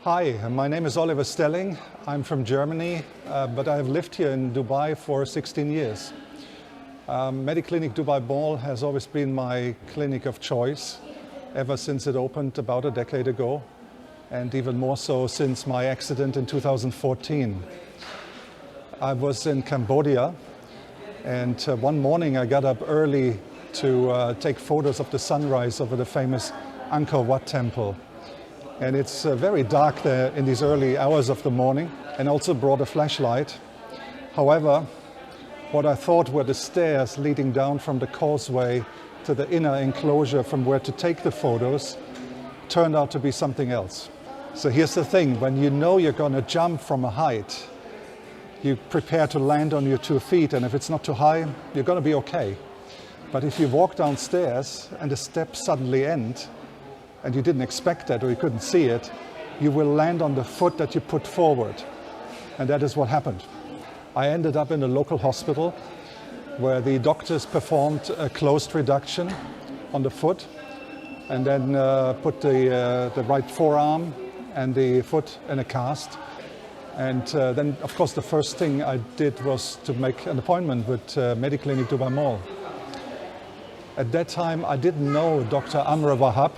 Hi, my name is Oliver Stelling. I'm from Germany, but I've lived here in Dubai for 16 years. Mediclinic Dubai Mall has always been my clinic of choice ever since it opened about a decade ago, and even more so since my accident in 2014. I was in Cambodia, and one morning I got up early to take photos of the sunrise over the famous Angkor Wat temple. And it's very dark there in these early hours of the morning, and also brought a flashlight. However, what I thought were the stairs leading down from the causeway to the inner enclosure from where to take the photos turned out to be something else. So here's the thing, when you know you're going to jump from a height, you prepare to land on your 2 feet, and if it's not too high, you're going to be okay. But if you walk downstairs and the steps suddenly end, and you didn't expect that or you couldn't see it, you will land on the foot that you put forward. And that is what happened. I ended up in a local hospital where the doctors performed a closed reduction on the foot and then put the right forearm and the foot in a cast. And then, of course, the first thing I did was to make an appointment with Mediclinic Dubai Mall. At that time, I didn't know Dr. Amre Wahb,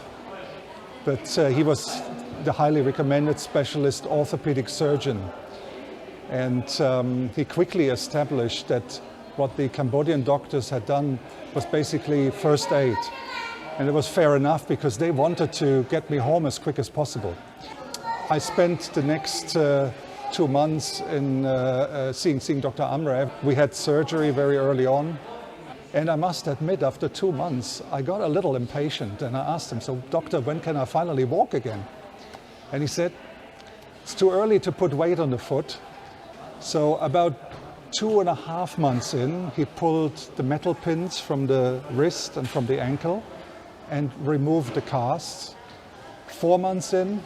but he was the highly recommended specialist orthopedic surgeon. And he quickly established that what the Cambodian doctors had done was basically first aid. And it was fair enough because they wanted to get me home as quick as possible. I spent the next 2 months in seeing Dr. Amre. We had surgery very early on. And I must admit, after 2 months, I got a little impatient and I asked him, "So doctor, when can I finally walk again?" And he said, "It's too early to put weight on the foot." So about 2.5 months in, he pulled the metal pins from the wrist and from the ankle and removed the casts. 4 months in,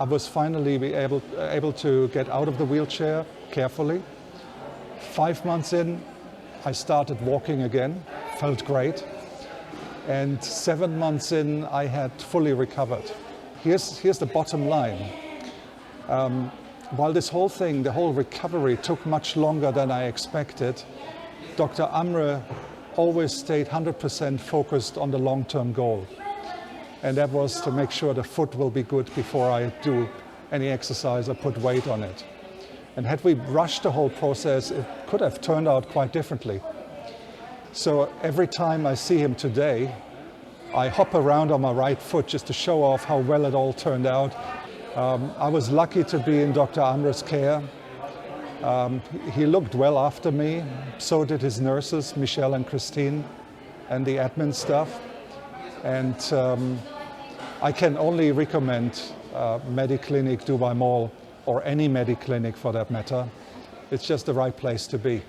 I was finally able to get out of the wheelchair carefully. 5 months in, I started walking again, felt great. And 7 months in, I had fully recovered. Here's the bottom line. While this whole thing, the whole recovery took much longer than I expected, Dr. Amre always stayed 100% focused on the long-term goal. And that was to make sure the foot will be good before I do any exercise or put weight on it. And had we rushed the whole process, it could have turned out quite differently. So every time I see him today, I hop around on my right foot just to show off how well it all turned out. I was lucky to be in Dr. Amre's care. He looked well after me. So did his nurses, Michelle and Christine, and the admin staff. And I can only recommend Mediclinic Dubai Mall, or any Mediclinic for that matter. It's just the right place to be.